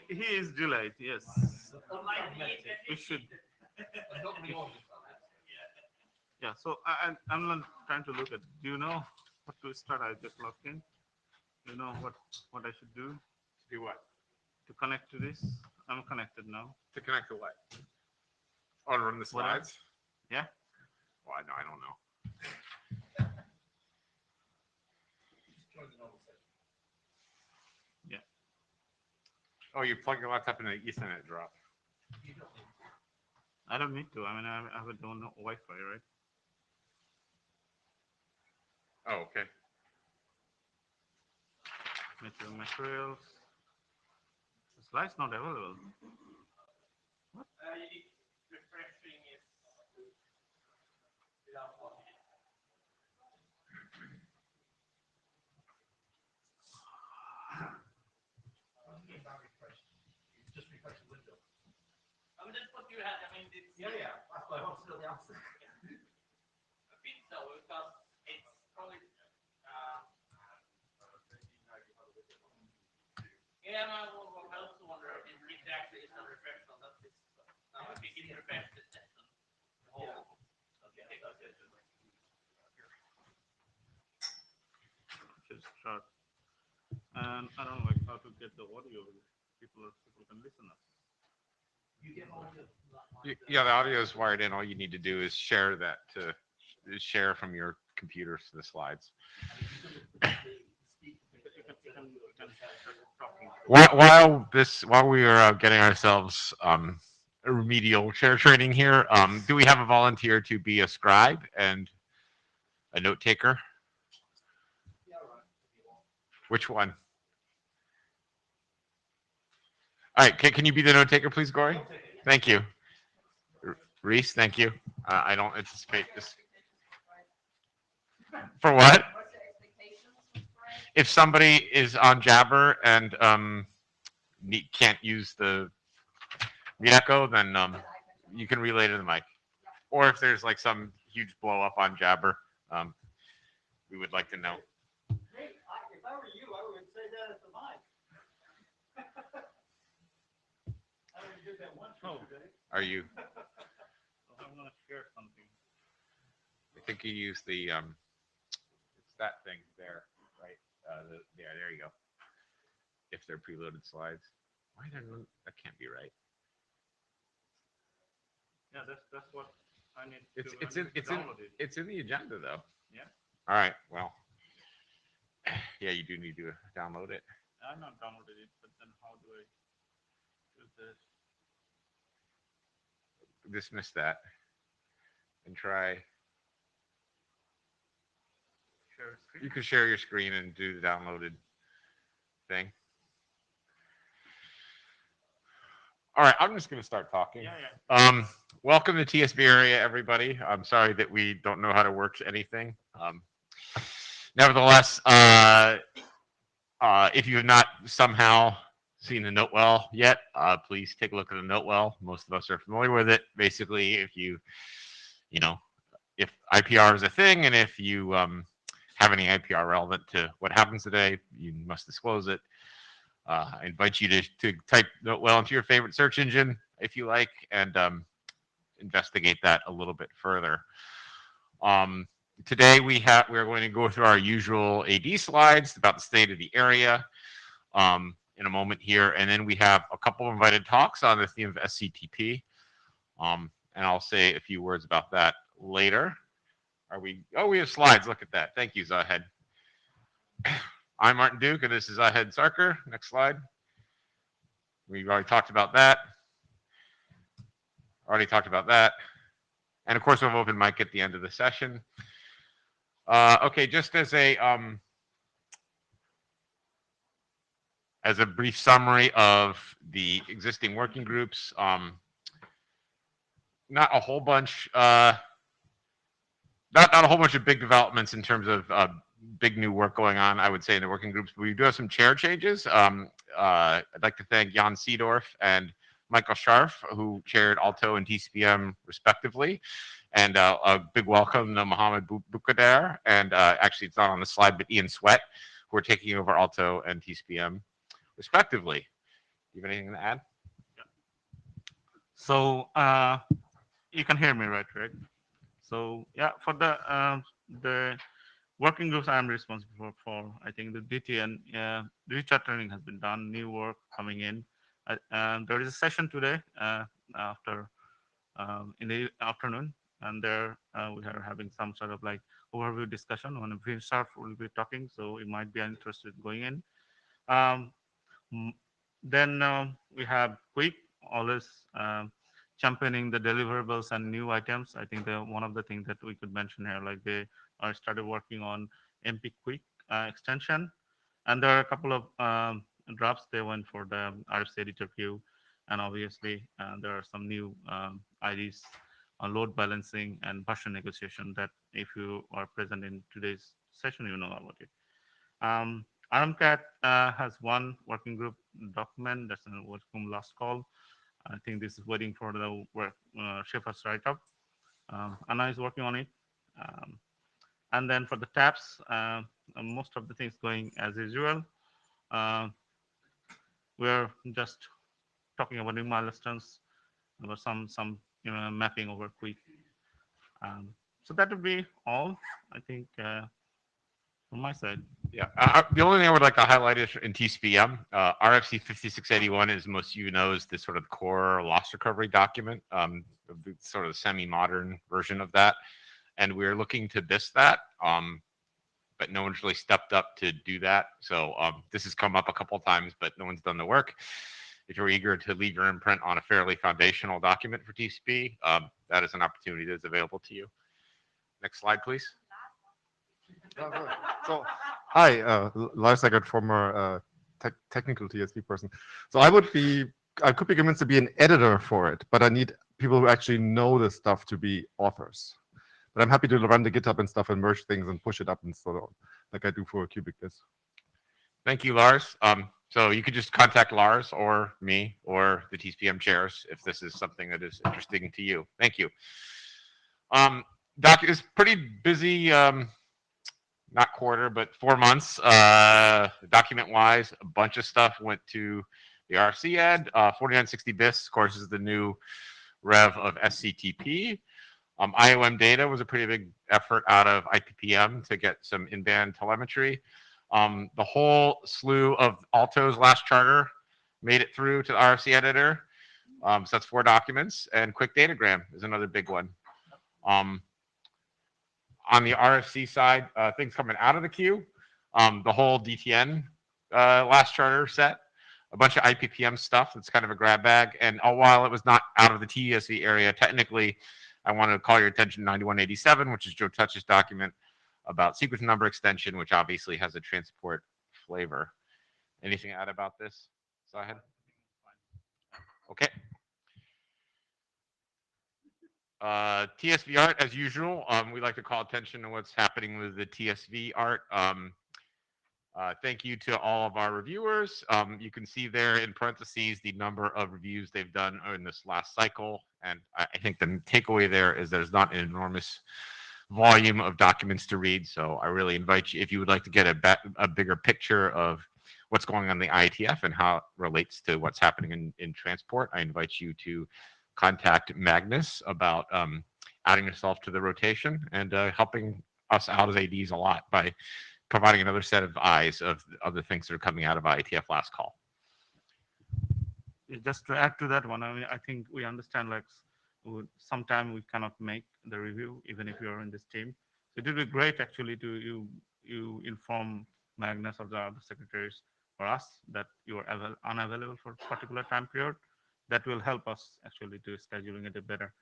He is delayed, yes. We should. Yeah, so I'm not trying to look at. Do you know what to start? I just logged in. Do you know what I should do Do what? to connect to this? I'm connected now. To connect to what? Oh, to run the What else? slides? Yeah. Well, I don't know. Yeah. Oh, you plug your laptop in an Ethernet drop. I don't need to. I mean, I have a own Wi-Fi, right? Oh, okay. Materials. The slide's not available. Refreshing is without logging in. Just refresh the window. I mean, that's what you had. I mean, it's, Yeah. That's why I want to know the answer. I think so because it's probably. Yeah, I also wonder if it actually is not refreshed on that system. Now, if you can refresh the system. Yeah. Okay. Just start. And I don't like how to get the audio. People can listen us. You get all the. Yeah, the audio is wired in. All you need to do is share that to share from your computers to the slides. While we are getting ourselves a remedial share training here, do we have a volunteer to be a scribe and a note taker? Which one? All right, can you be the note taker, please, Gory? Thank you. Reese, thank you. I don't anticipate this. For what? If somebody is on Jabber and can't use the echo, then you can relay to the mic. Or if there's like some huge blow up on Jabber, we would like to know. Hey, if I were you, I would say that at the mic. I already did that once. Are you? I'm gonna share something. I think you use the it's that thing there, right? There you go. If they're preloaded slides, why don't that can't be right? Yeah, that's what I need. It's in the agenda though. Yeah. All right. Well, yeah, you do need to download it. I'm not downloaded it, but then how do I do this? Dismiss that and try. Share screen. You can share your screen and do the downloaded thing. All right, I'm just going to start talking. Yeah. Welcome to Tsvarea, everybody. I'm sorry that we don't know how to work anything. Nevertheless, if you have not somehow seen the note well yet, please take a look at the note well. Most of us are familiar with it. Basically, if if IPR is a thing and if you have any IPR relevant to what happens today, you must disclose it. I invite you to type note well into your favorite search engine if you like and investigate that a little bit further. Today we're going to go through our usual AD slides about the state of the area in a moment here, and then we have a couple of invited talks on the theme of SCTP, and I'll say a few words about that later. We have slides. Look at that. Thank you, Zahed. I'm Martin Duke, and this is Zahed Sarkar. Next slide. We've already talked about that. And of course, we'll have open mic at the end of the session. Okay, just as a brief summary of the existing working groups, not a whole bunch, not a whole bunch of big developments in terms of big new work going on, I would say, in the working groups. But we do have some chair changes. I'd like to thank Jan Seedorf and Michael Scharf, who chaired Alto and TCPM respectively. And a big welcome to Mohammed Bukader, and actually it's not on the slide, but Ian Sweat, who are taking over Alto and TCPM respectively. Do you have anything to add? So you can hear me, right, Rick? So yeah, for the working groups I'm responsible for, I think the DTN rechartering has been done, new work coming in. There is a session today after in the afternoon, and there we are having some sort of like overview discussion. One of Vinsarf will be talking, so you might be interested in going in. Um, m- then we have Quick, always championing the deliverables and new items. I think one of the things that we could mention here, like they are started working on MP Quick extension, and there are a couple of drops they went for the RFC editor queue, and obviously there are some new IDs on load balancing and version negotiation that if you are present in today's session, you know about it. RMCAT has one working group document that's in working last call. I think this is waiting for the work, Schaefer's write-up. Anna is working on it. Um, and then for the tabs, most of the things going as usual. Uh, we're just talking about new milestones, about some mapping over quick. So that would be all, I think, from my side. Yeah, the only thing I would like to highlight is in TCPM, RFC 5681 is most of you know is the sort of core loss recovery document, the sort of semi-modern version of that, and we're looking to BIS that, but no one's really stepped up to do that. So this has come up a couple of times, but no one's done the work. If you're eager to leave your imprint on a fairly foundational document for TCP, that is an opportunity that's available to you. Next slide, please. So, hi, Lars Eggert, former technical TSP person. So I could be convinced to be an editor for it, but I need people who actually know this stuff to be authors. But I'm happy to run the GitHub and stuff and merge things and push it up and so on, like I do for Cubic Disk. Thank you, Lars. So you could just contact Lars or me or the TCPM chairs if this is something that is interesting to you. Thank you. Doc is pretty busy, not quarter, but 4 months. Document-wise, a bunch of stuff went to the RFC ed. 4960 BIS, of course, is the new rev of SCTP. IOM data was a pretty big effort out of IPPM to get some in-band telemetry. The whole slew of Alto's last charter made it through to the RFC editor. So that's 4 documents. And Quick Datagram is another big one. On the RFC side, things coming out of the queue, the whole DTN last charter set, a bunch of IPPM stuff that's kind of a grab bag. And while it was not out of the TSV area, technically, I want to call your attention to 9187, which is Joe Touch's document about sequence number extension, which obviously has a transport flavor. Anything to add about this, Sahid? Okay. TSV art, as usual, we like to call attention to what's happening with the TSV art. Thank you to all of our reviewers. You can see there in parentheses the number of reviews they've done in this last cycle. And I think the takeaway there is there's not an enormous volume of documents to read. So I really invite you, if you would like to get a bigger picture of what's going on in the IETF and how it relates to what's happening in transport, I invite you to contact Magnus about adding yourself to the rotation and helping us out as ADs a lot by providing another set of eyes of other things that are coming out of IETF last call. Just to add to that one, I mean, I think we understand like sometimes we cannot make the review even if you're in this team. So it would be great actually to you inform Magnus or the other secretaries or us that you are unavailable for a particular time period. That will help us actually to scheduling it better.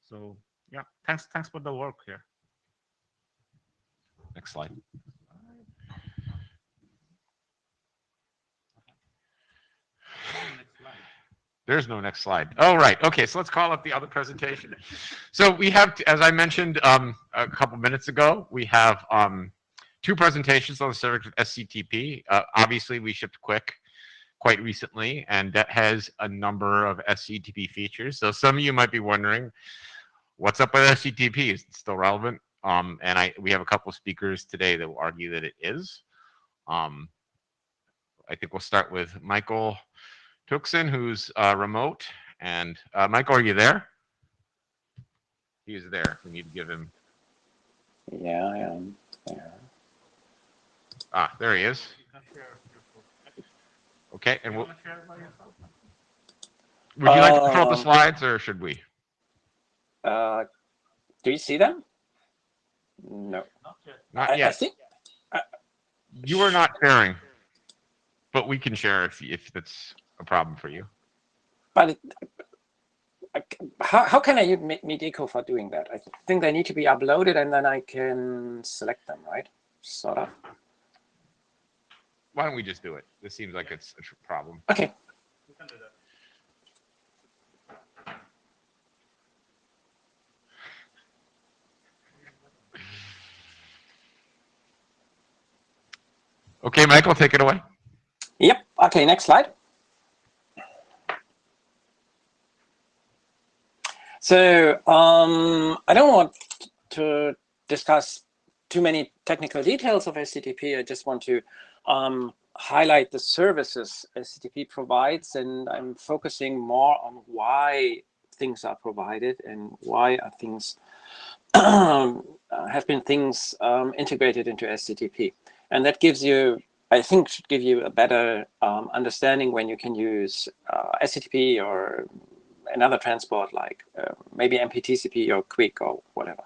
So yeah, thanks for the work here. Next slide. There's no next slide. Oh, right. Okay, so let's call up the other presentation. So we have, as I mentioned a couple minutes ago, we have 2 presentations on the subject of SCTP. Obviously, we shipped Quick quite recently, and that has a number of SCTP features. So some of you might be wondering, what's up with SCTP? Is it still relevant? We have a couple of speakers today that will argue that it is. I think we'll start with Michael Tuxen, who's remote. And Michael, are you there? He is there. We need to give him. Yeah, I am there. Ah, there he is. You can share your profile. Okay, and You we'll, want to share it by yourself? would you like to control the slides, or should we? Do you see them? No. Not yet. Not I yet. think. You are not sharing, but we can share if that's a problem for you. But how can I use Medeco for doing that? I think they need to be uploaded, and then I can select them, right? Sort of. Why don't we just do it? This seems like it's a problem. Okay. You can do that. Okay, Michael, take it away. Yep. Okay, next slide. So I don't want to discuss too many technical details of SCTP. I just want to highlight the services SCTP provides, and I'm focusing more on why things are provided and why are things have been things integrated into SCTP. And that gives you, I think, should give you a better understanding when you can use SCTP or another transport like maybe MPTCP or QUIC or whatever.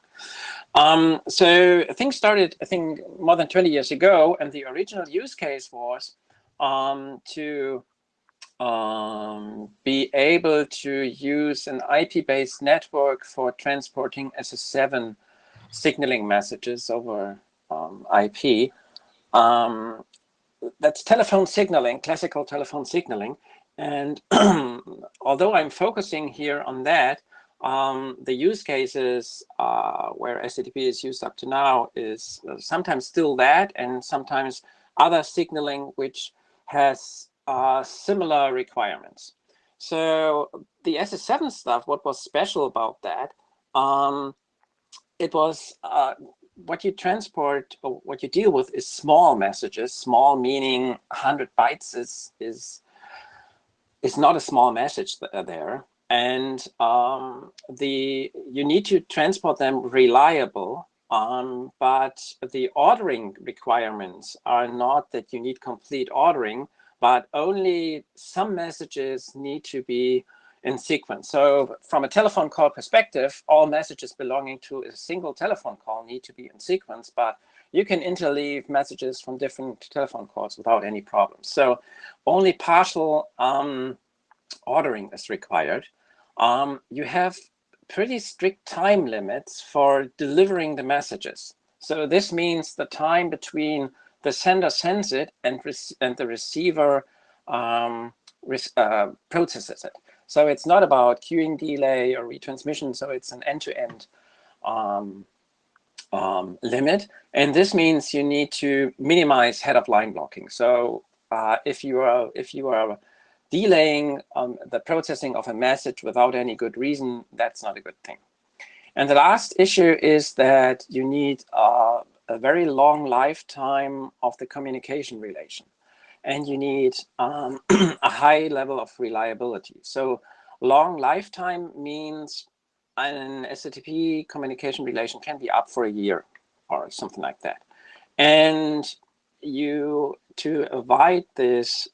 So things started, I think, more than 20 years ago, and the original use case was to be able to use an IP-based network for transporting SS7 signaling messages over IP. That's telephone signaling, classical telephone signaling. And although I'm focusing here on that, the use cases where SCTP is used up to now is sometimes still that, and sometimes other signaling which has similar requirements. So the SS7 stuff, what was special about that, it was what you transport, or what you deal with is small messages. Small meaning 100 bytes is not a small message there. And you need to transport them reliable, but the ordering requirements are not that you need complete ordering, but only some messages need to be in sequence. So from a telephone call perspective, all messages belonging to a single telephone call need to be in sequence, but you can interleave messages from different telephone calls without any problems. So only partial ordering is required. You have pretty strict time limits for delivering the messages. So this means the time between the sender sends it and the receiver processes it. So it's not about queuing delay or retransmission. So it's an end-to-end limit. And this means you need to minimize head-of-line blocking. So if you are delaying the processing of a message without any good reason, that's not a good thing. And the last issue is that you need a very long lifetime of the communication relation. And you need a high level of reliability. So long lifetime means an SCTP communication relation can be up for a year or something like that. And to avoid this,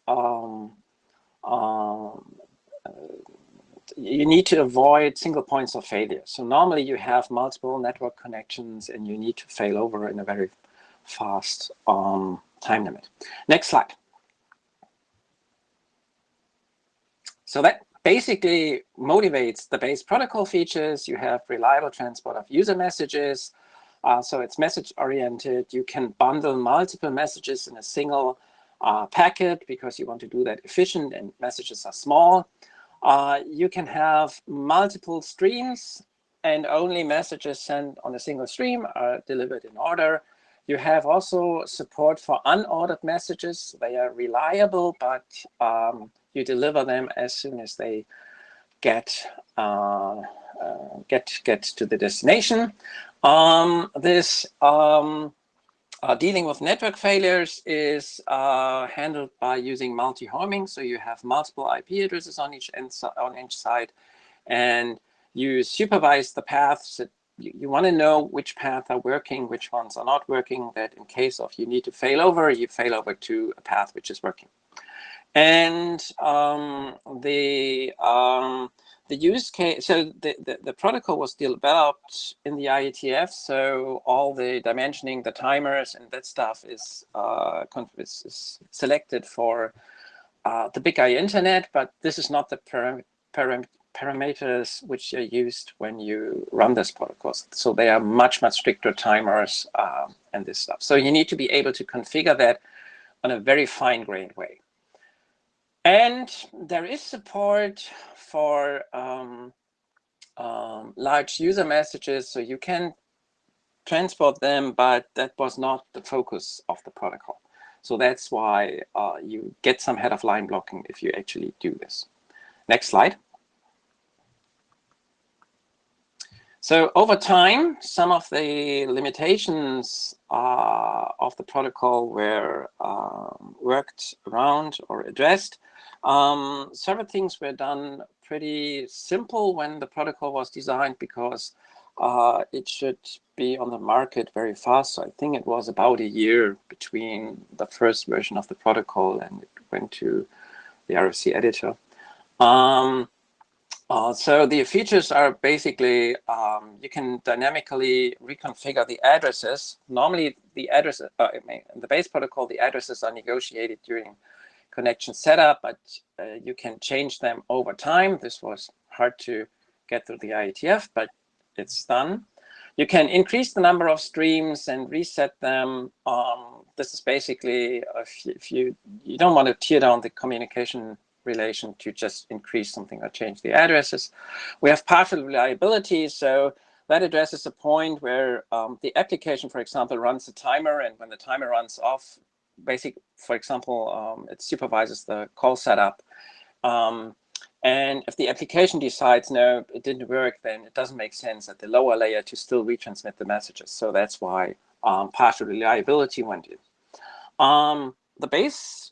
you need to avoid single points of failure. So normally you have multiple network connections and you need to fail over in a very fast time limit. Next slide. So that basically motivates the base protocol features. You have reliable transport of user messages. So it's message oriented. You can bundle multiple messages in a single packet because you want to do that efficient and messages are small. You can have multiple streams and only messages sent on a single stream are delivered in order. You have also support for unordered messages. They are reliable, but you deliver them as soon as they get to the destination. Dealing with network failures is handled by using multi-homing. So you have multiple IP addresses on each side, and you supervise the paths. You want to know which paths are working, which ones are not working, that in case of you need to fail over, you fail over to a path which is working. And the use case, so the protocol was developed in the IETF, so all the dimensioning, the timers, and that stuff is selected for the big I internet, but this is not the parameters which are used when you run this protocol. So they are much stricter timers and this stuff. So you need to be able to configure that on a very fine-grained way. And there is support for large user messages, so you can transport them, but that was not the focus of the protocol. So that's why you get some head-of-line blocking if you actually do this. Next slide. So over time, some of the limitations of the protocol were worked around or addressed. Several things were done pretty simple when the protocol was designed, because it should be on the market very fast. So I think it was about a year between the first version of the protocol and it went to the RFC editor. So the features are basically, you can dynamically reconfigure the addresses. Normally the address, in the base protocol, the addresses are negotiated during connection setup, but you can change them over time. This was hard to get through the IETF, but it's done. You can increase the number of streams and reset them. This is basically, if you don't want to tear down the communication relation, to just increase something or change the addresses. We have partial reliability, so that addresses a point where the application, for example, runs a timer, and when the timer runs off, for example, it supervises the call setup. And if the application decides, no, it didn't work, then it doesn't make sense at the lower layer to still retransmit the messages. So that's why partial reliability went in. The base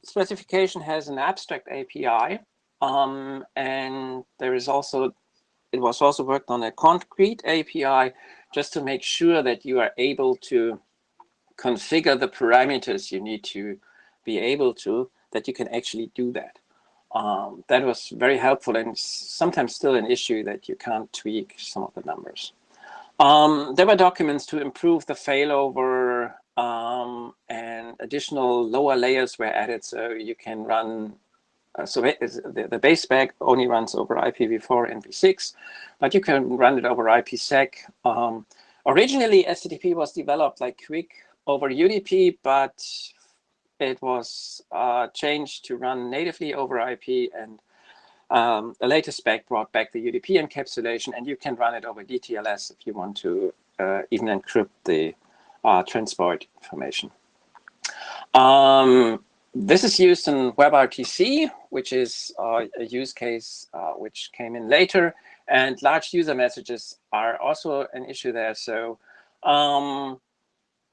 specification has an abstract API, and there is also, it was also worked on a concrete API just to make sure that you are able to configure the parameters you need to be able to, that you can actually do that. That was very helpful, and sometimes still an issue that you can't tweak some of the numbers. There were documents to improve the failover, and additional lower layers were added, so you can run, so the base spec only runs over IPv4 and v6, but you can run it over IPsec. Originally, STTP was developed like quick over UDP, but it was changed to run natively over IP, and a later spec brought back the UDP encapsulation, and you can run it over DTLS if you want to even encrypt the transport information. This is used in WebRTC, which is a use case which came in later, and large user messages are also an issue there. So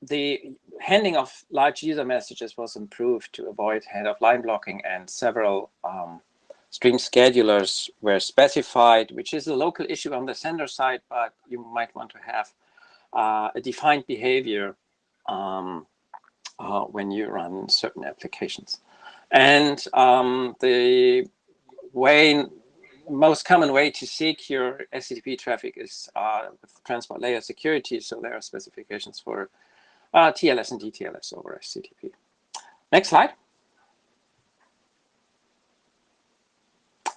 the handling of large user messages was improved to avoid head-of-line blocking, and several stream schedulers were specified, which is a local issue on the sender side, but you might want to have a defined behavior when you run certain applications. And the most common way to secure SCTP traffic is with transport layer security. So there are specifications for TLS and DTLS over SCTP. Next slide.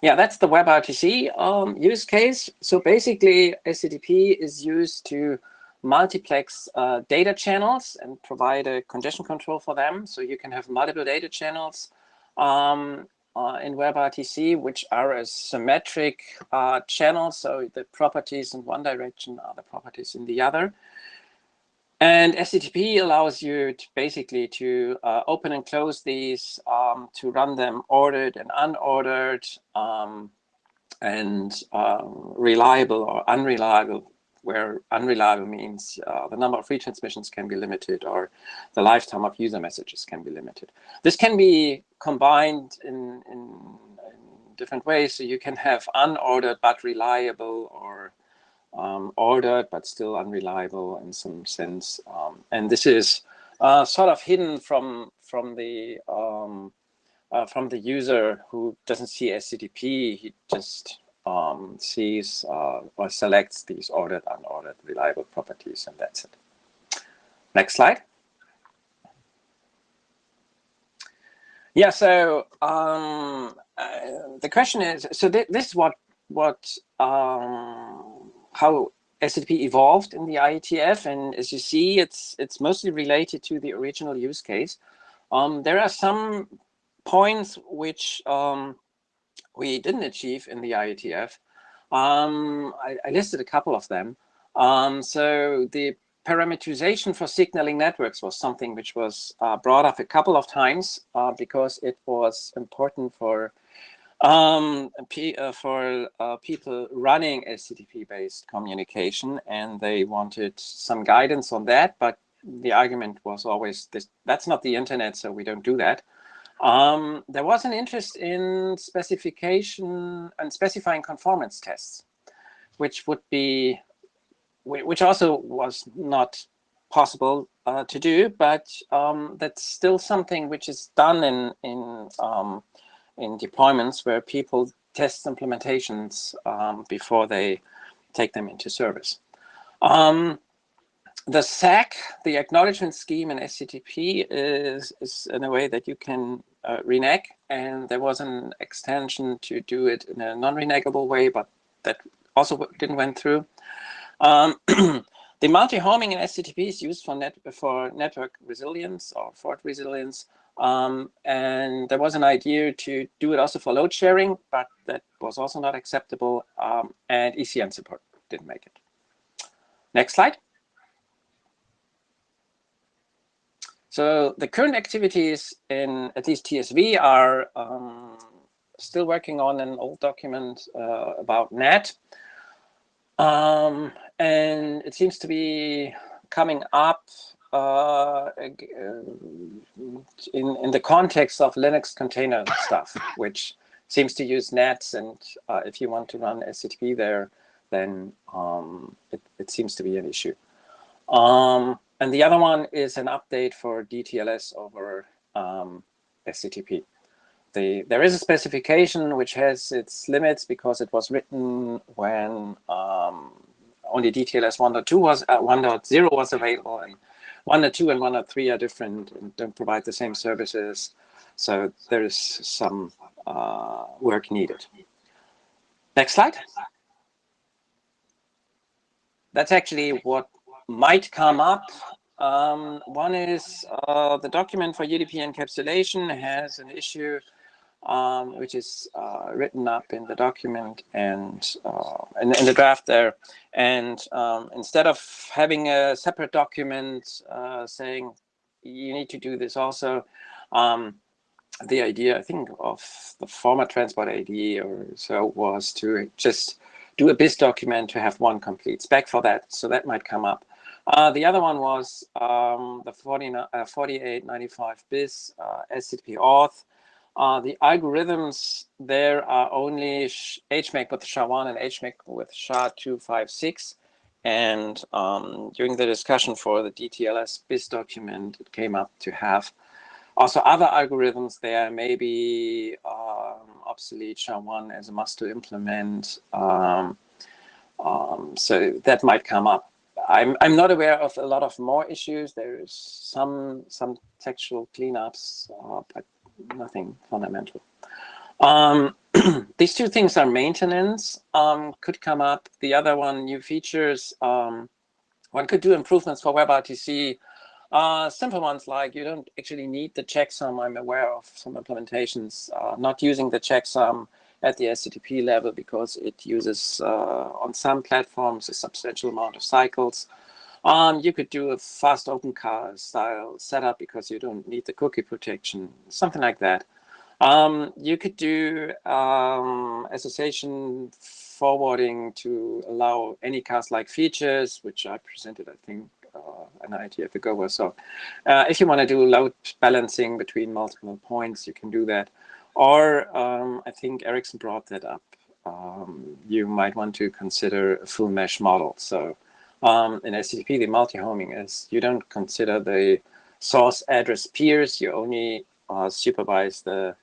Yeah, that's the WebRTC use case. So basically, SCTP is used to multiplex data channels and provide a congestion control for them. So you can have multiple data channels in WebRTC, which are a symmetric channel. So the properties in one direction are the properties in the other. And SCTP allows you to basically to open and close these, to run them ordered and unordered, and reliable or unreliable, where unreliable means the number of retransmissions can be limited or the lifetime of user messages can be limited. This can be combined in different ways. So you can have unordered but reliable, or ordered but still unreliable in some sense. And this is sort of hidden from the user who doesn't see SCTP. He just sees or selects these ordered, unordered, reliable properties, and that's it. Next slide. Yeah, so the question is, so this is how SCTP evolved in the IETF, and as you see, it's mostly related to the original use case. There are some points which we didn't achieve in the IETF. I listed a couple of them. So the parameterization for signaling networks was something which was brought up a couple of times because it was important for people running SCTP-based communication, and they wanted some guidance on that. But the argument was always that's not the internet, so we don't do that. There was an interest in specification and specifying conformance tests, which also was not possible to do, but that's still something which is done in deployments where people test implementations before they take them into service. The SAC, the acknowledgement scheme in SCTP, is in a way that you can renege, and there was an extension to do it in a non-renegable way, but that also didn't went through. The multi-homing in SCTP is used for network resilience or fault resilience, and there was an idea to do it also for load sharing, but that was also not acceptable, and ECN support didn't make it. Next slide. So the current activities in at least TSV are still working on an old document about NAT. And it seems to be coming up in the context of Linux container stuff, which seems to use NATs. And if you want to run SCTP there, then it seems to be an issue. And the other one is an update for DTLS over SCTP. There is a specification which has its limits because it was written when only DTLS 1.2 was 1.0 was available, and 1.2 and 1.3 are different and don't provide the same services. So there is some work needed. Next slide. That's actually what might come up. One is the document for UDP encapsulation has an issue which is written up in the document and in the draft there. And instead of having a separate document saying you need to do this also, the idea, I think, of the former transport AD or so was to just do a BIS document to have one complete spec for that. So that might come up. The other one was the 4895 BIS SCTP auth. The algorithms there are only HMAC with SHA-1 and HMAC with SHA-256. And during the discussion for the DTLS BIS document, it came up to have also other algorithms there, maybe obsolete SHA-1 as a must to implement. So that might come up. I'm not aware of a lot of more issues. There's some textual cleanups, but nothing fundamental. These two things are maintenance, could come up. The other one, new features. One could do improvements for WebRTC. Simple ones like you don't actually need the checksum. I'm aware of some implementations not using the checksum at the SCTP level because it uses on some platforms a substantial amount of cycles. You could do a fast open car style setup because you don't need the cookie protection, something like that. You could do association forwarding to allow any cast-like features, which I presented, I think, an IETF ago or so. If you want to do load balancing between multiple points, you can do that. Or I think Ericsson brought that up. You might want to consider a full mesh model. So in SCTP, the multi-homing is you don't consider the source address peers. You only supervise the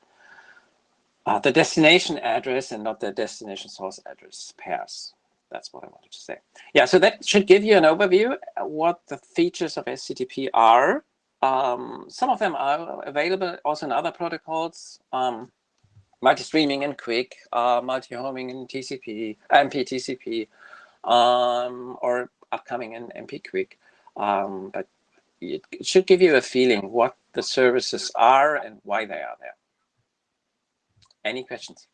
destination address and not the destination source address pairs. That's what I wanted to say. Yeah, so that should give you an overview what the features of SCTP are. Some of them are available also in other protocols. Multi-streaming in QUIC, multi-homing in TCP, MPTCP, or upcoming in MP-QUIC. But it should give you a feeling what the services are and why they are there. Any questions?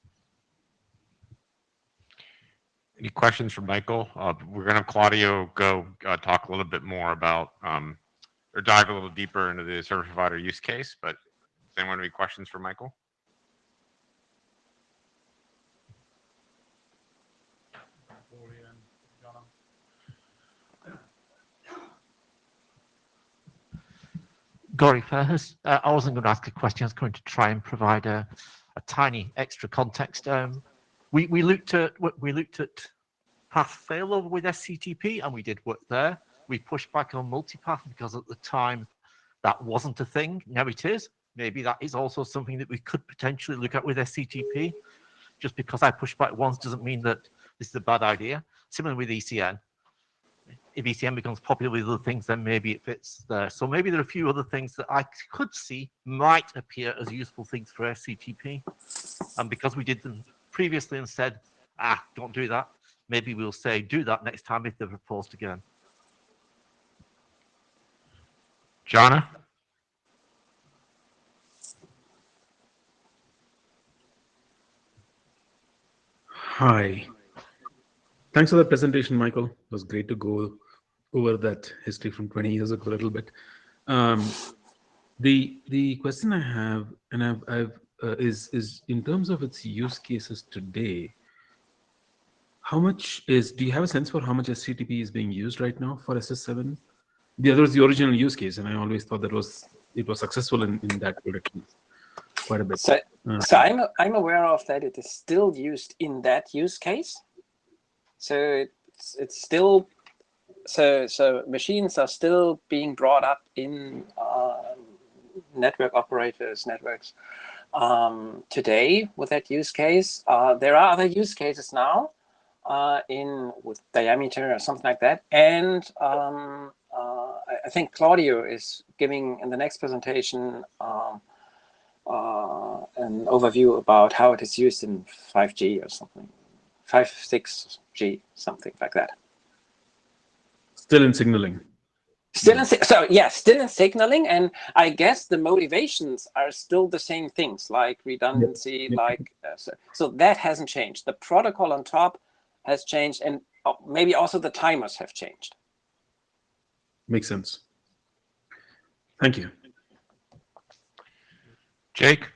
Any questions for Michael? We're going to have Claudio go talk a little bit more about, or dive a little deeper into the service provider use case, but does anyone have any questions for Michael? Gori first. I wasn't going to ask a question. I was going to try and provide a tiny extra context. We looked at path failover with SCTP, and we did work there. We pushed back on multipath because at the time that wasn't a thing. Now it is. Maybe that is also something that we could potentially look at with SCTP. Just because I pushed back once doesn't mean that this is a bad idea. Similar with ECN. If ECN becomes popular with other things, then maybe it fits there. So maybe there are a few other things that I could see might appear as useful things for SCTP. And because we did them previously and said, don't do that, maybe we'll say, do that next time if they're proposed again. Jana? Hi. Thanks for the presentation, Michael. It was great to go over that history from 20 years ago a little bit. The question I have, and is in terms of its use cases today. How much do you have a sense for how much SCTP is being used right now for SS7? The other was the original use case, and I always thought that it was successful in that direction quite a bit. So I'm aware of that it is still used in that use case. So it's still so machines are still being brought up in network operators networks today with that use case. There are other use cases now with diameter or something like that, and I think Claudio is giving in the next presentation an overview about how it is used in 5G or something, 6G, something like that. Still in signaling. Still in signaling, and I guess the motivations are still the same things, like redundancy, so that hasn't changed. The protocol on top has changed, and maybe also the timers have changed. Makes sense. Thank you. Jake?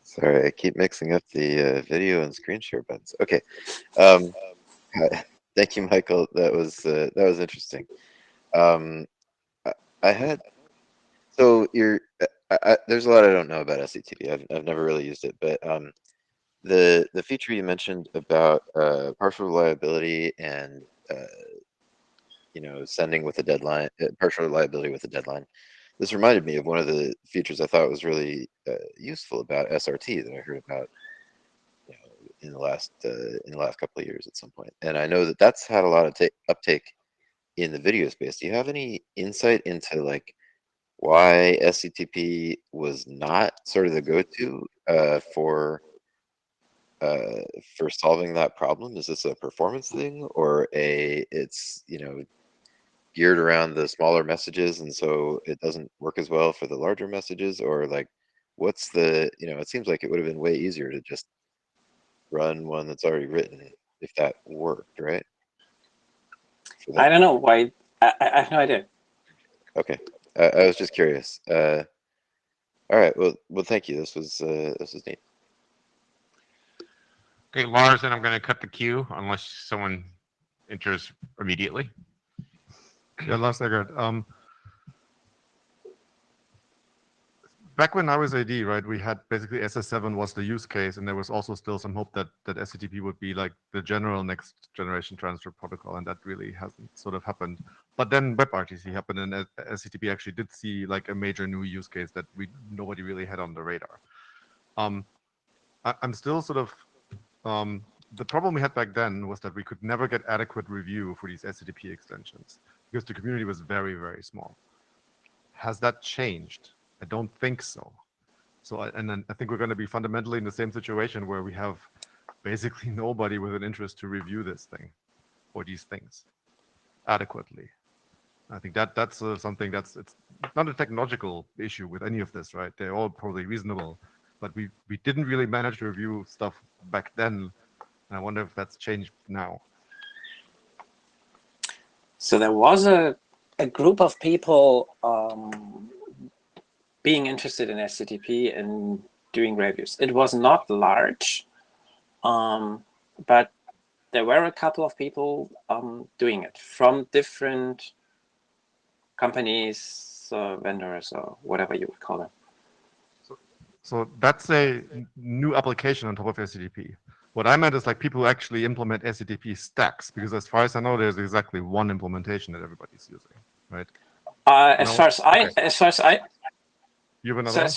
Sorry, I keep mixing up the video and screen share buttons. Okay. Thank you, Michael. That was interesting. I had there's a lot I don't know about SCTP. I've never really used it, but the feature you mentioned about partial reliability and sending with a deadline, partial reliability with a deadline. This reminded me of one of the features I thought was really useful about SRT that I heard about in the last couple of years at some point. And I know that that's had a lot of uptake in the video space. Do you have any insight into like why SCTP was not sort of the go-to for solving that problem? Is this a performance thing, or it's geared around the smaller messages and so it doesn't work as well for the larger messages, or like what's the it seems like it would have been way easier to just run one that's already written if that worked, right? For I that. don't know why. I have no idea. Okay, I was just curious. All right. Well, thank you. This was neat. Okay, Lars, and I'm going to cut the queue unless someone enters immediately. Yeah, last second. Back when I was AD, right, we had basically SS7 was the use case, and there was also still some hope that SCTP would be like the general next generation transfer protocol, and that really hasn't sort of happened. But then WebRTC happened, and SCTP actually did see like a major new use case that nobody really had on the radar. I'm still sort of the problem we had back then was that we could never get adequate review for these SCTP extensions because the community was very, very small. Has that changed? I don't think so. And then I think we're going to be fundamentally in the same situation where we have basically nobody with an interest to review this thing or these things adequately. I think that's something it's not a technological issue with any of this, right? They're all probably reasonable, but we didn't really manage to review stuff back then. And I wonder if that's changed now. So there was a group of people being interested in SCTP and doing reviews. It was not large, but there were a couple of people doing it from different companies, vendors, or whatever you would call them. So that's a new application on top of SCTP. What I meant is like people who actually implement SCTP stacks, because as far as I know, there's exactly one implementation that everybody's using, right? As No? far as I, You have another so, one?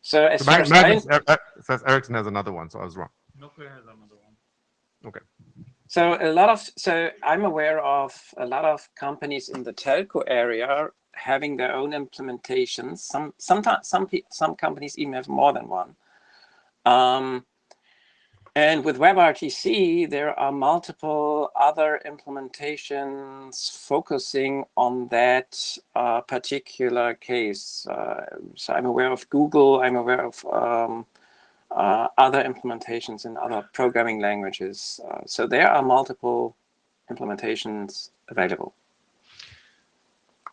so as So far as I, says Ericsson has another one, so I was wrong. Nokia has another one. Okay. so I'm aware of a lot of companies in the telco area having their own implementations. Sometimes some companies even have more than one. And with WebRTC, there are multiple other implementations focusing on that particular case. So I'm aware of Google. I'm aware of other implementations in other programming languages. So there are multiple implementations available.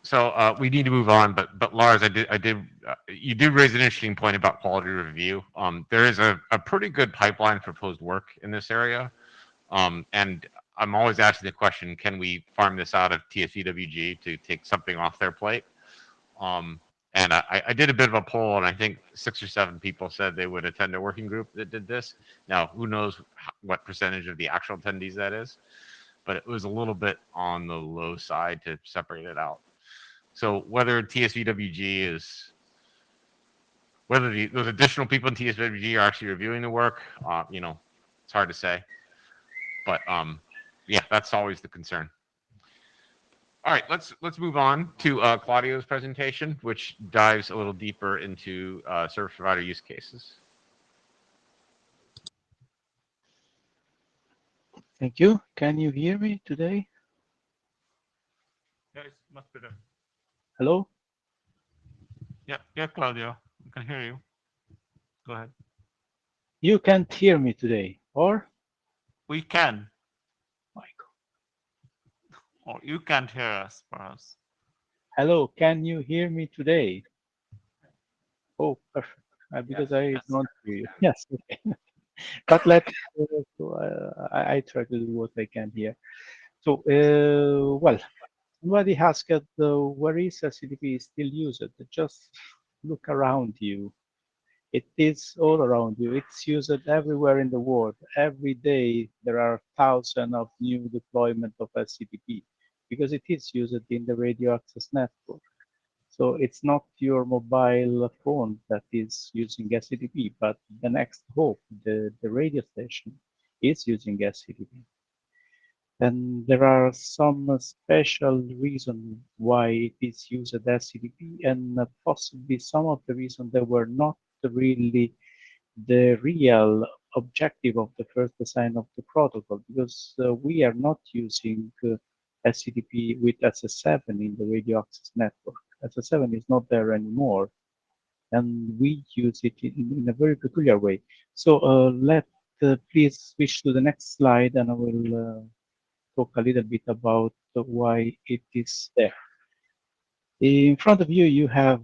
So we need to move on, but Lars, you did raise an interesting point about quality review. There is a pretty good pipeline for proposed work in this area, and I'm always asking the question: can we farm this out of TSVWG to take something off their plate? And I did a bit of a poll, and I think 6 or 7 people said they would attend a working group that did this. Now, who knows what percentage of the actual attendees that is, but it was a little bit on the low side to separate it out. So whether TSVWG is, whether those additional people in TSVWG are actually reviewing the work, it's hard to say. But yeah, that's always the concern. All right, let's move on to Claudio's presentation, which dives a little deeper into service provider use cases. Thank you. Can you hear me today? Yeah, it's much better. Hello? Yeah, Claudio, I can hear you. Go ahead. You can't hear me today, or? We can, Michael. or you can't hear us, perhaps. Hello, can you hear me today? Oh, perfect. Because I don't hear you. Yes, okay. But I try to do what I can here. So, well, somebody asked, where is SCTP still used? Just look around you. It is all around you. It's used everywhere in the world. Every day there are thousands of new deployment of SCTP because it is used in the radio access network. So it's not your mobile phone that is using SCTP, but the next hope, the radio station, is using SCTP. And there are some special reasons why it is used as SCTP, and possibly some of the reasons that were not really the real objective of the first design of the protocol, because we are not using SCTP with SS7 in the radio access network. SS7 is not there anymore. and we use it in a very peculiar way. So let please switch to the next slide, and I will talk a little bit about why it is there. In front of you, you have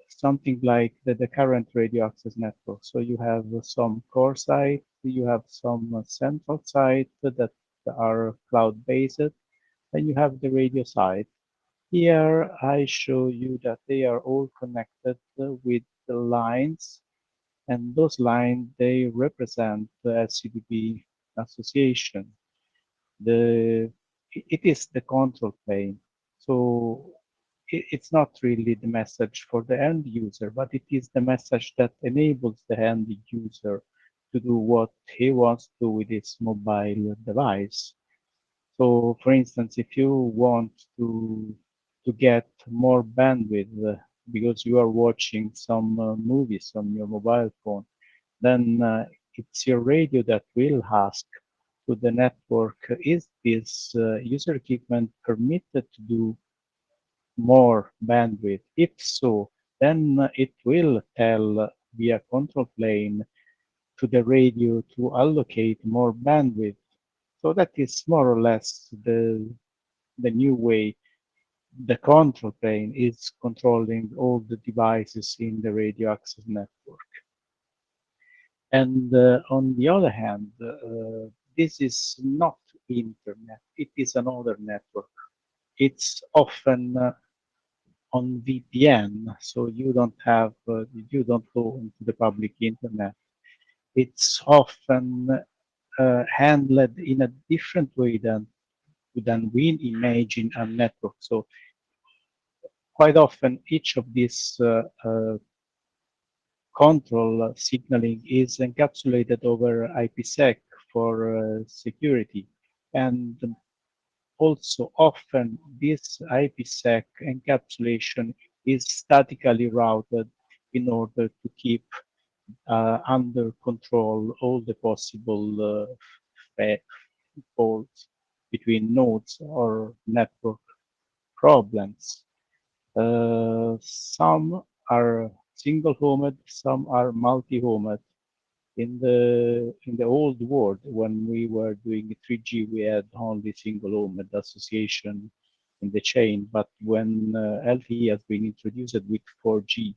something like the current radio access network. So you have some core sites, you have some central sites that are cloud-based, and you have the radio site. Here, I show you that they are all connected with the lines, and those lines, they represent the SCDP association. It is the control plane. So it's not really the message for the end user, but it is the message that enables the end user to do what he wants to do with his mobile device. So, for instance, if you want to get more bandwidth because you are watching some movies on your mobile phone, then it's your radio that will ask to the network, is this user equipment permitted to do more bandwidth? If so, then it will tell via control plane to the radio to allocate more bandwidth. So that is more or less the new way the control plane is controlling all the devices in the radio access network. And on the other hand, this is not internet, it is another network. It's often on VPN, so you don't have, you don't go into the public internet. It's often handled in a different way than we imagine a network. So quite often, each of these control signaling is encapsulated over IPsec for security. And also often this IPsec encapsulation is statically routed in order to keep under control all the possible faults between nodes or network problems. Some are single-homed, some are multi-homed. In the old world, when we were doing 3G, we had only single-homed association in the chain. But when LTE has been introduced with 4G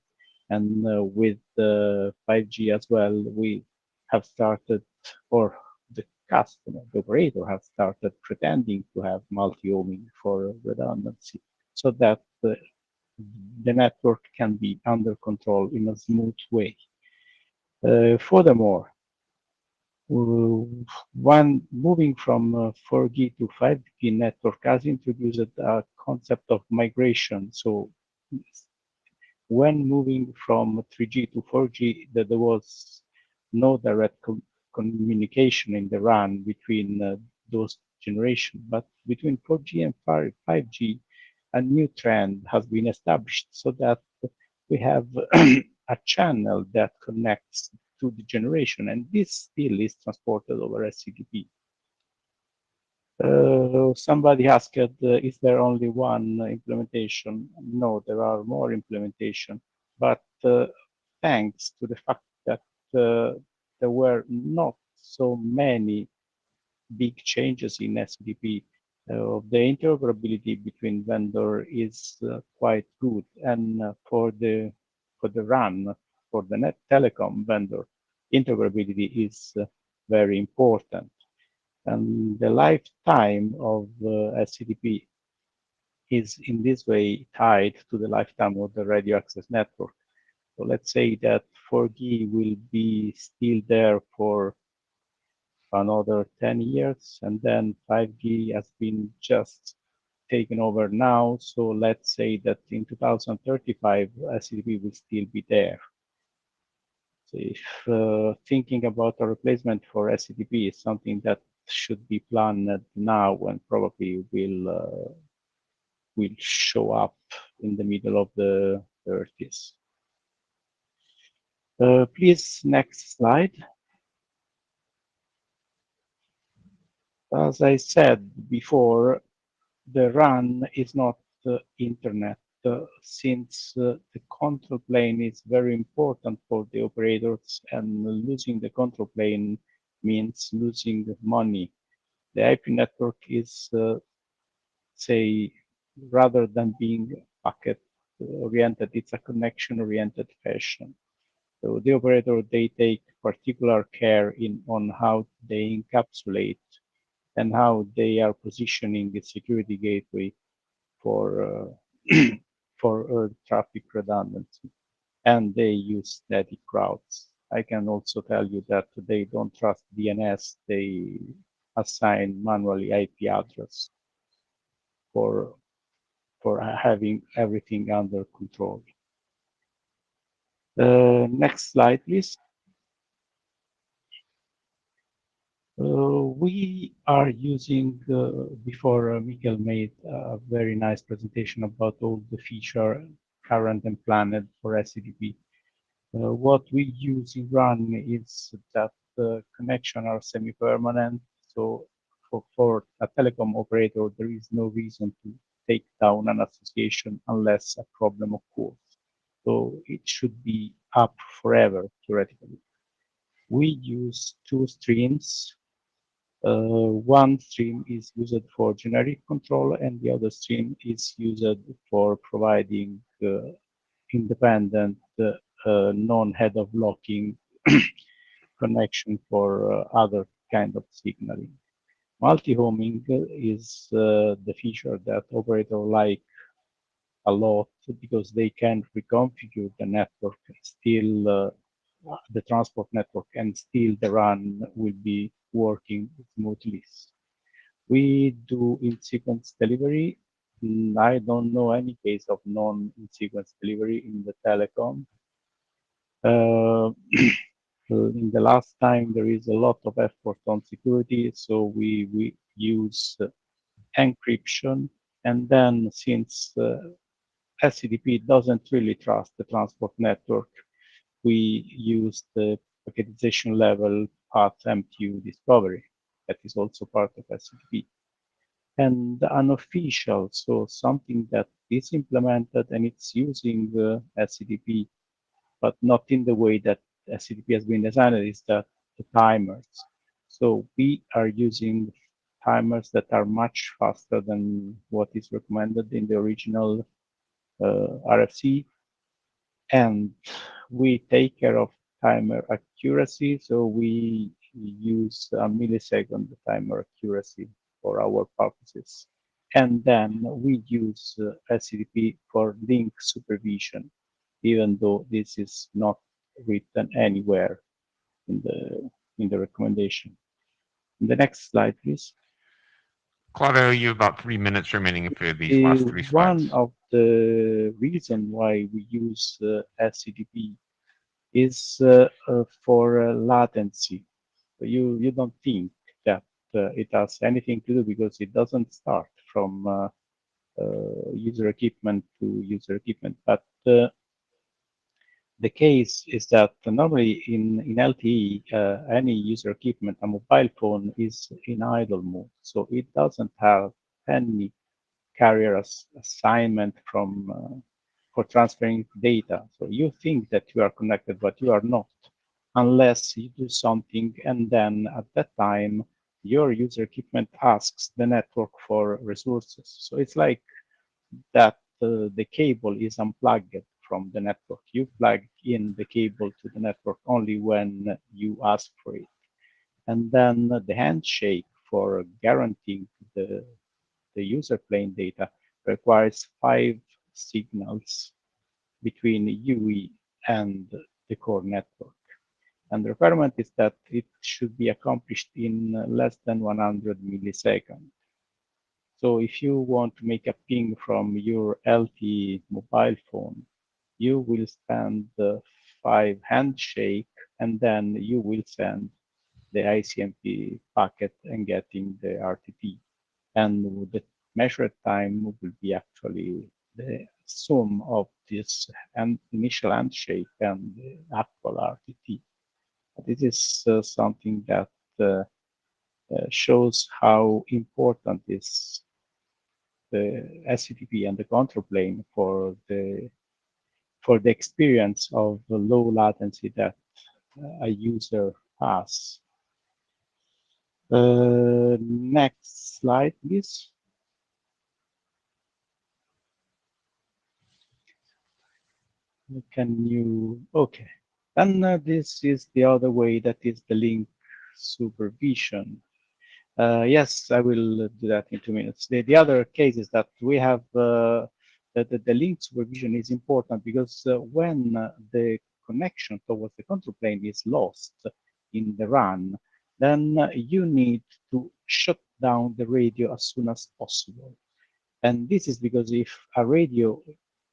and with 5G as well, we have started, or the customer, the operator, have started pretending to have multi-homing for redundancy, so that the network can be under control in a smooth way. Furthermore, when moving from 4G to 5G network has introduced a concept of migration. So when moving from 3G to 4G, there was no direct communication in the RAN between those generations, but between 4G and 5G, a new trend has been established so that we have a channel that connects to the generation, and this still is transported over SCTP. Somebody asked, is there only one implementation? No, there are more implementation, but thanks to the fact that there were not so many big changes in SDP, the interoperability between vendor is quite good, and for the RAN, for the net telecom vendor, interoperability is very important. And the lifetime of SCTP is in this way tied to the lifetime of the radio access network. So let's say that 4G will be still there for another 10 years, and then 5G has been just taken over now. So let's say that in 2035, SCTP will still be there. So if thinking about a replacement for SCTP is something that should be planned now and probably will show up in the middle of the 30s. Please, next slide. As I said before, the RAN is not internet. since the control plane is very important for the operators, and losing the control plane means losing money. The IP network is, say, rather than being packet oriented, it's a connection oriented fashion. So the operator, they take particular care on how they encapsulate and how they are positioning the security gateway for for traffic redundancy, and they use static routes. I can also tell you that they don't trust DNS. They assign manually IP address for having everything under control. Next slide, please. We are using, before Mikael made a very nice presentation about all the feature current and planned for SCDP. What we use in run is that the connection are semi-permanent. So for a telecom operator, there is no reason to take down an association unless a problem occurs. So it should be up forever, theoretically. We use two streams. One stream is used for generic control, and the other stream is used for providing independent non-head of locking connection for other kind of signaling. Multi-homing is the feature that operator like a lot because they can reconfigure the network, still the transport network, and still the run will be working smoothly. We do in-sequence delivery. I don't know any case of non-in-sequence delivery in the telecom. In the last time, there is a lot of effort on security, so we use encryption. And then since SCDP doesn't really trust the transport network, we use the packetization level path MTU discovery. That is also part of SCDP. And unofficial, so something that is implemented and it's using SCDP, but not in the way that SCDP has been designed, is that the timers. So we are using timers that are much faster than what is recommended in the original RFC, and we take care of timer accuracy. So we use a millisecond timer accuracy for our purposes. And then we use SCDP for link supervision, even though this is not written anywhere in the recommendation. The next slide, please. Claudio, you have about 3 minutes remaining for these last three slides. One of the reason why we use SCDP is for latency. You don't think that it has anything to do because it doesn't start from user equipment to user equipment. But the case is that normally in LTE, any user equipment, a mobile phone, is in idle mode. So it doesn't have any carrier assignment from for transferring data. So you think that you are connected, but you are not, unless you do something, and then at that time, your user equipment asks the network for resources. So it's like that the cable is unplugged from the network. You plug in the cable to the network only when you ask for it. And then the handshake for guaranteeing the user plane data requires 5 signals between UE and the core network. And the requirement is that it should be accomplished in less than 100 milliseconds. So if you want to make a ping from your LTE mobile phone, you will spend 5 handshake, and then you will send the ICMP packet and getting the RTT. And the measured time will be actually the sum of this initial handshake and the actual RTT. This is something that shows how important is the SCTP and the control plane for the experience of the low latency that a user has. Next slide, please. Can you, okay. And this is the other way, that is the link supervision. Yes, I will do that in 2 minutes. The other case is that we have the link supervision is important because when the connection towards the control plane is lost in the run, then you need to shut down the radio as soon as possible. And this is because if a radio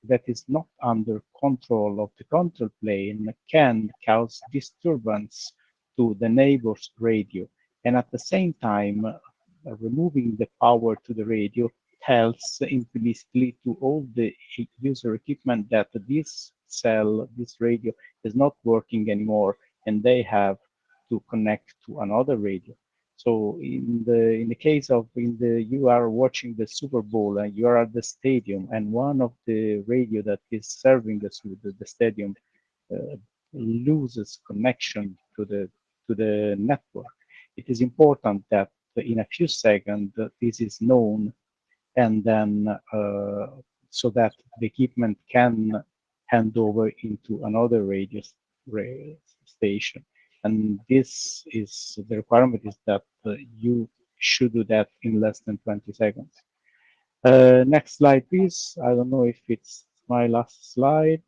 that is not under control of the control plane can cause disturbance to the neighbor's radio, and at the same time, removing the power to the radio tells implicitly to all the user equipment that this cell, this radio, is not working anymore, and they have to connect to another radio. So in the case of you are watching the Super Bowl and you are at the stadium, and one of the radio that is serving the stadium loses connection to the network. It is important that in a few seconds this is known, and then so that the equipment can hand over into another radio station. And this is the requirement, is that you should do that in less than 20 seconds. Next slide, please. I don't know if it's my last slide.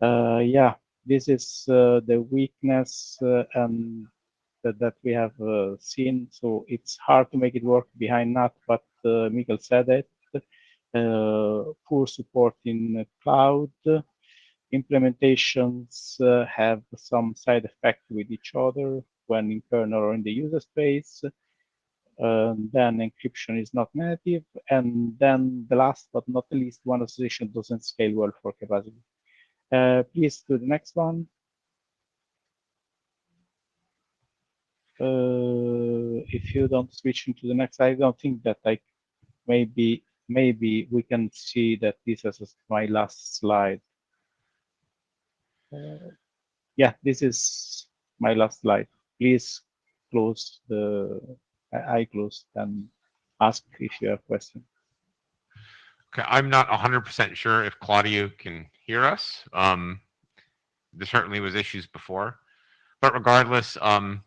Yeah, this is the weakness and that we have seen. So it's hard to make it work behind NAT, but Mikael said it. Poor support in cloud. Implementations have some side effect with each other when in kernel or in the user space. Then encryption is not native. And then the last but not the least, one association doesn't scale well for capacity. Please do the next one. If you don't switch into the next, I don't think that maybe we can see that this is my last slide. Yeah, this is my last slide. Please close I close and ask if you have questions. Okay, I'm not 100% sure if Claudio can hear us. There certainly was issues before. But regardless,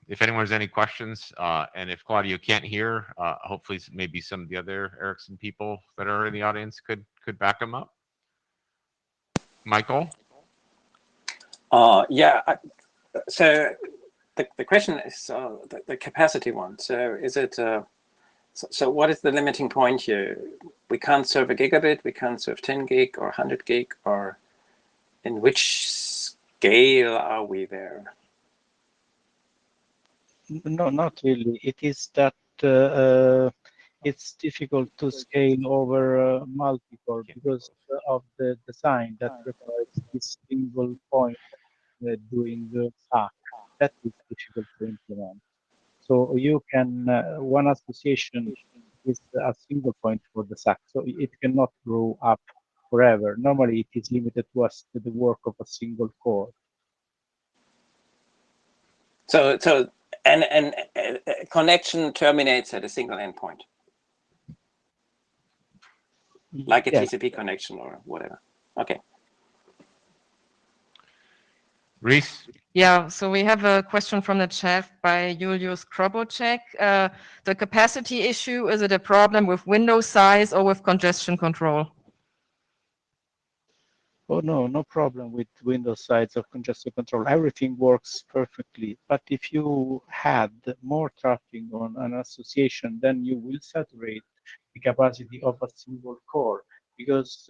if anyone has any questions, and if Claudio can't hear, hopefully maybe some of the other Ericsson people that are in the audience could back him up. Michael? Yeah, so the question is the capacity one. So is it, so what is the limiting point here? We can't serve a gigabit, we can't serve 10 gig or 100 gig, or in which scale are we there? No, not really. It is that it's difficult to scale over multi-core because of the design that requires this single point doing the SAC. That is difficult to implement. So you can, one association is a single point for the SAC, so it cannot grow up forever. Normally it is limited to the work of a single core. So and connection terminates at a single endpoint, like a Yes. TCP connection or whatever. Okay. Reese? Yeah, so we have a question from the chat by Julius Krobocek. The capacity issue, is it a problem with window size or with congestion control? Oh, no, no problem with Windows sides of congestion control. Everything works perfectly. But if you had more traffic on an association, then you will saturate the capacity of a single core, because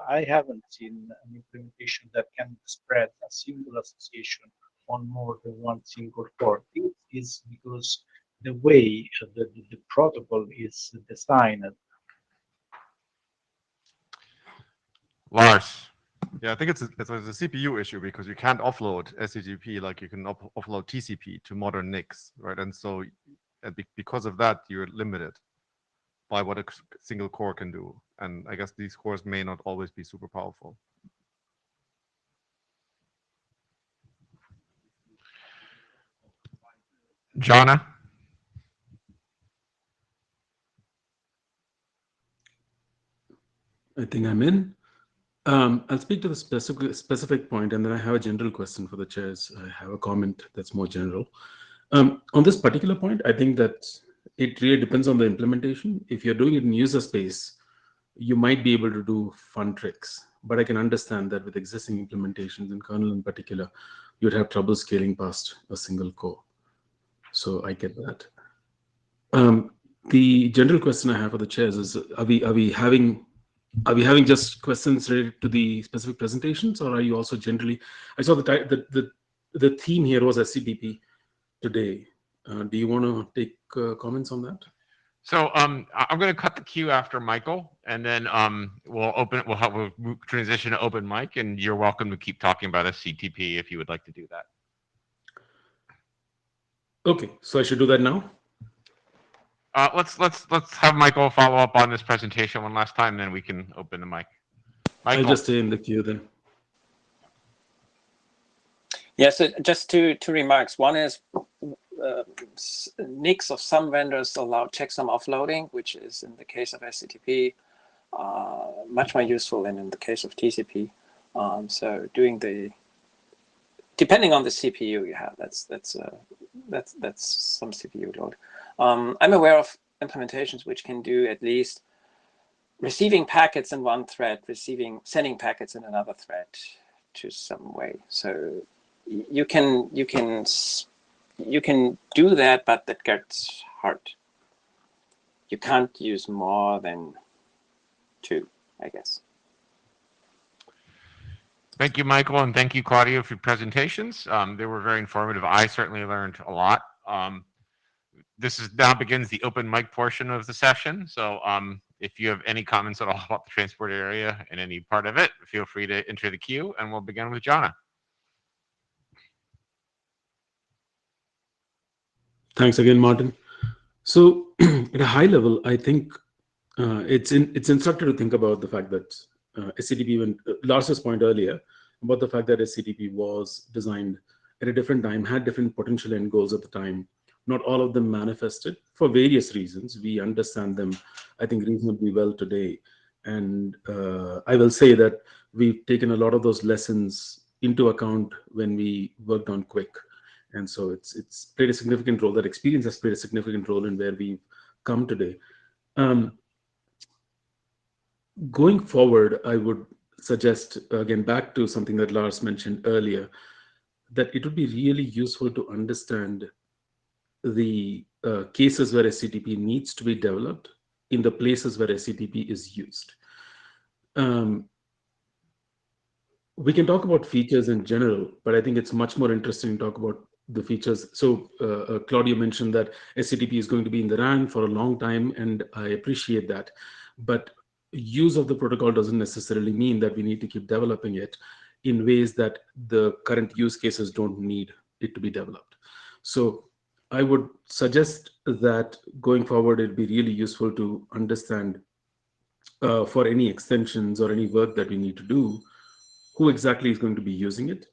I haven't seen an implementation that can spread a single association on more than one single core. This is because the way the protocol is designed. Lars? Yeah, I think it's a CPU issue because you can't offload SCTP like you can offload TCP to modern NICs, right? And so because of that, you're limited. by what a single core can do. And I guess these cores may not always be super powerful. Jana? I think I'm in. I'll speak to the specific point, and then I have a general question for the chairs. I have a comment that's more general. On this particular point, I think that it really depends on the implementation. If you're doing it in user space, you might be able to do fun tricks. But I can understand that with existing implementations in kernel in particular, you'd have trouble scaling past a single core. So I get that. The general question I have for the chairs is: Are we having just questions related to the specific presentations, or are you also generally? I saw the theme here was SCTP today. Do you want to take comments on that? So I'm going to cut the queue after Michael, and then we'll transition to open mic, and you're welcome to keep talking about SCTP if you would like to do that. Okay, so I should do that now. Let's have Michael follow up on this presentation one last time, then we can open the mic. Michael. I'll just stay in the queue then. Yeah, so just two remarks. One is NICs of some vendors allow checksum offloading, which is in the case of SCTP much more useful than in the case of TCP. So doing depending on the CPU you have, that's some CPU load. I'm aware of implementations which can do at least receiving packets in one thread, sending packets in another thread to some way. So you can do that, but that gets hard. You can't use more than 2, I guess. Thank you, Michael, and thank you, Claudia, for your presentations. They were very informative. I certainly learned a lot. Now begins the open mic portion of the session. So if you have any comments at all about the transport area and any part of it, feel free to enter the queue, and we'll begin with Jana. Thanks again, Martin. So at a high level, I think it's instructive to think about the fact that SCTP, when Lars's point earlier about the fact that SCTP was designed at a different time, had different potential end goals at the time. Not all of them manifested for various reasons. We understand them, I think, reasonably well today. And I will say that we've taken a lot of those lessons into account when we worked on Quick. And so it's played a significant role. That experience has played a significant role in where we've come today. Going forward, I would suggest, again, back to something that Lars mentioned earlier, that it would be really useful to understand the cases where SCTP needs to be developed in the places where SCTP is used. We can talk about features in general, but I think it's much more interesting to talk about the features. So Claudia mentioned that SCTP is going to be in the RAN for a long time, and I appreciate that. But use of the protocol doesn't necessarily mean that we need to keep developing it in ways that the current use cases don't need it to be developed. So I would suggest that going forward, it'd be really useful to understand for any extensions or any work that we need to do, who exactly is going to be using it.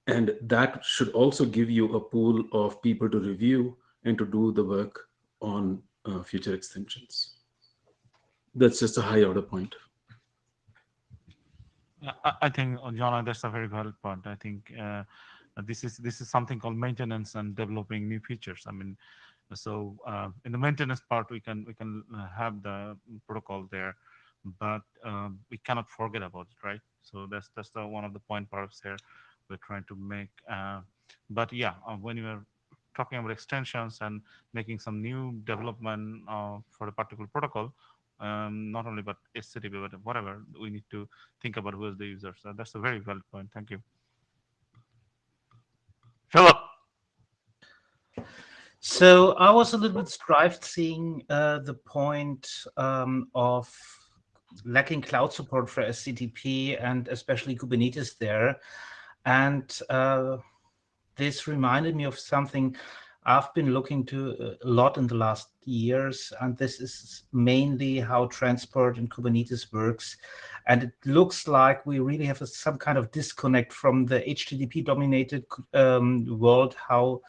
And that should also give you a pool of people to review and to do the work on future extensions. That's just a high order point. I think, Jana, that's a very valid point. I think this is something called maintenance and developing new features. I mean, so in the maintenance part, we can have the protocol there, but we cannot forget about it, right? So that's one of the point parts here we're trying to make. But yeah, when you are talking about extensions and making some new development for a particular protocol, not only but SCTP, but whatever, we need to think about who is the user. So that's a very valid point. Thank you. Philip. So I was a little bit strived seeing the point of lacking cloud support for SCTP and especially Kubernetes there. And this reminded me of something. I've been looking to a lot in the last years, and this is mainly how transport in Kubernetes works. And it looks like we really have some kind of disconnect from the HTTP dominated world, how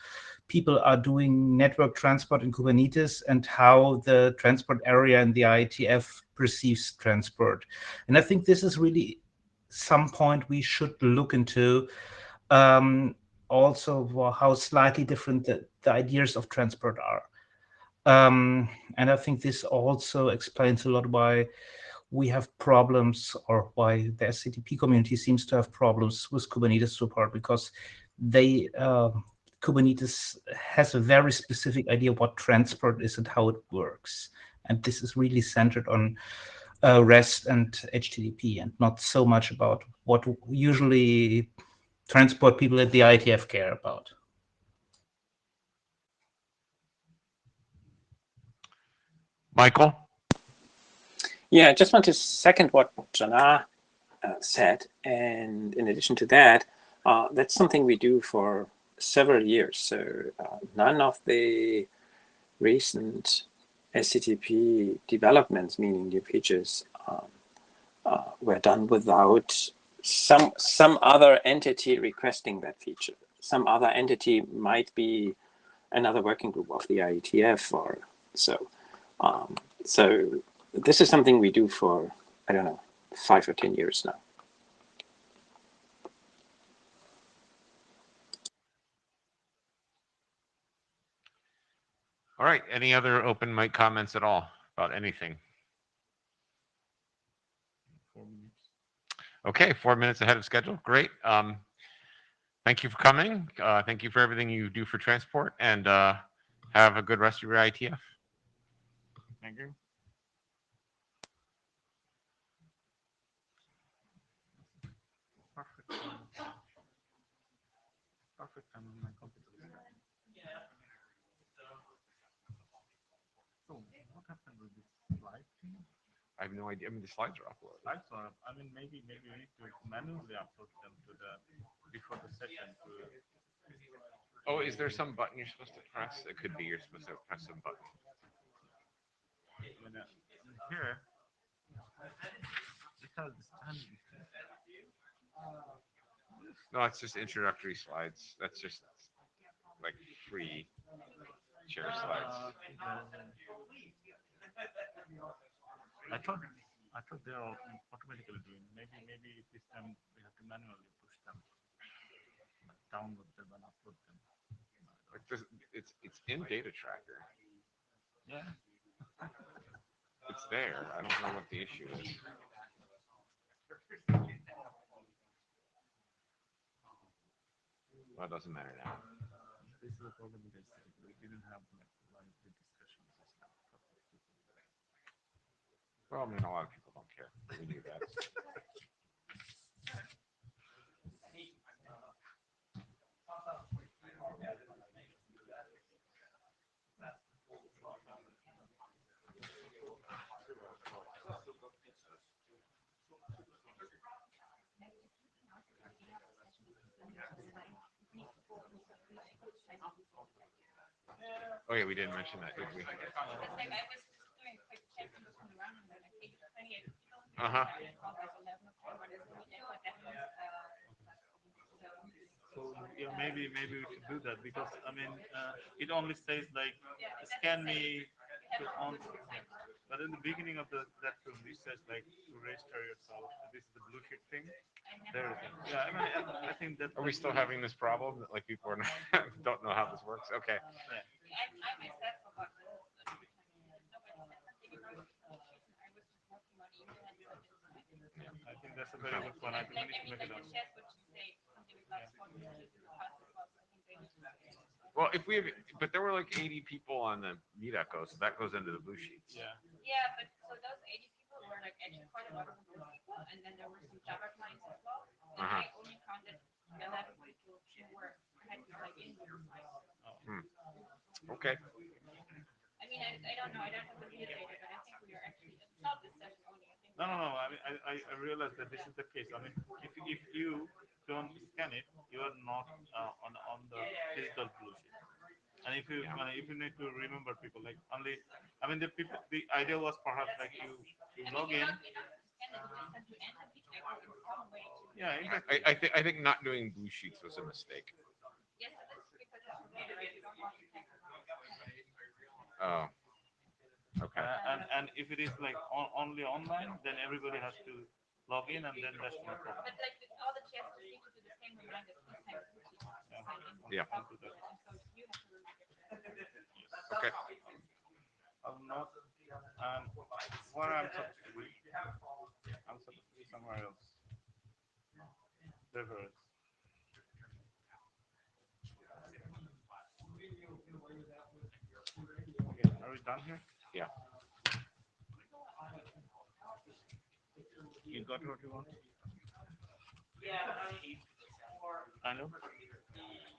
people are doing network transport in Kubernetes and how the transport area in the IETF perceives transport. And I think this is really some point we should look into. Also for how slightly different the ideas of transport are. And I think this also explains a lot why we have problems, or why the SCTP community seems to have problems with Kubernetes support, because they Kubernetes has a very specific idea what transport is and how it works. And this is really centered on REST and HTTP, and not so much about what usually transport people at the IETF care about. Michael? Yeah, I just want to second what Jana said. And in addition to that, that's something we do for several years. So none of the recent SCTP developments, meaning new features, were done without some other entity requesting that feature. Some other entity might be another working group of the IETF or so. So this is something we do for, I don't know, 5 or 10 years now. All right. Any other open mic comments at all about anything? 4 minutes. Okay, 4 minutes ahead of schedule. Great. Thank you for coming. Thank you for everything you do for transport, and have a good rest of your IETF. Thank you. Perfect. Perfect time on my computer. So what happened with this slide thing? I have no idea. I mean, the slides are uploaded. Slides are up. I mean, maybe we need to manually upload them to the before the session. Oh, is there some button you're supposed to press? It could be you're supposed to press some button. When here, it has the standing. No, it's just introductory slides. That's just like free share slides. I thought they are automatically doing. Maybe this time we have to manually push them, download them and upload them. It's in data tracker. Yeah. It's there. I don't know what the issue is. Well, it doesn't matter now. This is the problem with this. We didn't have like discussions and stuff. Well, I mean, a lot of people don't care. We knew that. Oh yeah, we didn't mention that, did we? Uh-huh. So yeah, maybe we should do that, because I mean it only says like scan me to on, but in the beginning of that room it says like to register yourself. This is the blue sheet thing. There. Yeah, I mean I think that. Are we still having this problem that like people are not, don't know how this works? Okay. Yeah. I think that's a very good one. I think we need to make it up. Well, if we have, but there were like 80 people on the Meet Echo, so that goes into the blue sheets. Yeah. Yeah, but so those 80 people were like actually quite a lot of blue people, and then there were some Java clients as well. And I only counted 11 people who were had like in the Okay. I mean, I don't know. I don't have the data, but I think we are actually. It's not this session only. I think. No. I mean, I realize that this is the case. I mean, if you don't scan it, you are not on the digital blue sheet. And if you need to remember people, like only, I mean, the people, the idea was perhaps like you log in. Yeah, exactly. I think not doing blue sheets was a mistake. Oh, okay. And if it is like only online, then everybody has to log in, and then that's no problem. Yeah. I'll do that. Okay. I'm not. Where I'm supposed to be? I'm supposed to be somewhere else. Reverse. Okay, are we done here? Yeah. You got what you want? Yeah, I know.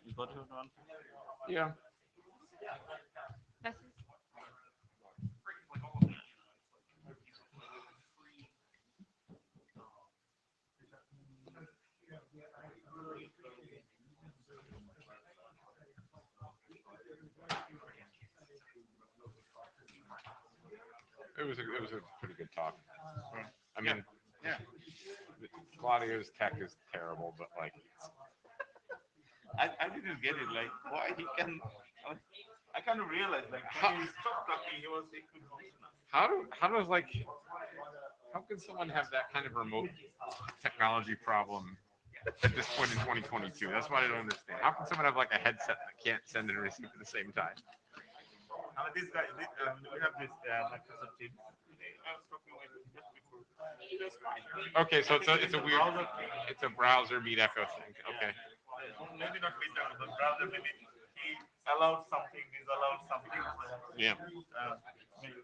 You got what you want? Yeah. It was a pretty good talk. I mean, Yeah. Claudio's tech is terrible, but like, I didn't get it. Like, why he can. I kind of realized, like, when he stopped talking, he could listen. how does like how can someone have that kind of remote technology problem at this point in 2022? That's what I don't understand. How can someone have like a headset that can't send and receive at the same time? I mean, this guy, we have this Microsoft Teams. I was talking like just before. That's fine. Okay, so it's a weird it's a browser meet echo thing. Okay. Maybe not Windows, but browser. Maybe he allowed something, disallowed something. Yeah. Maybe,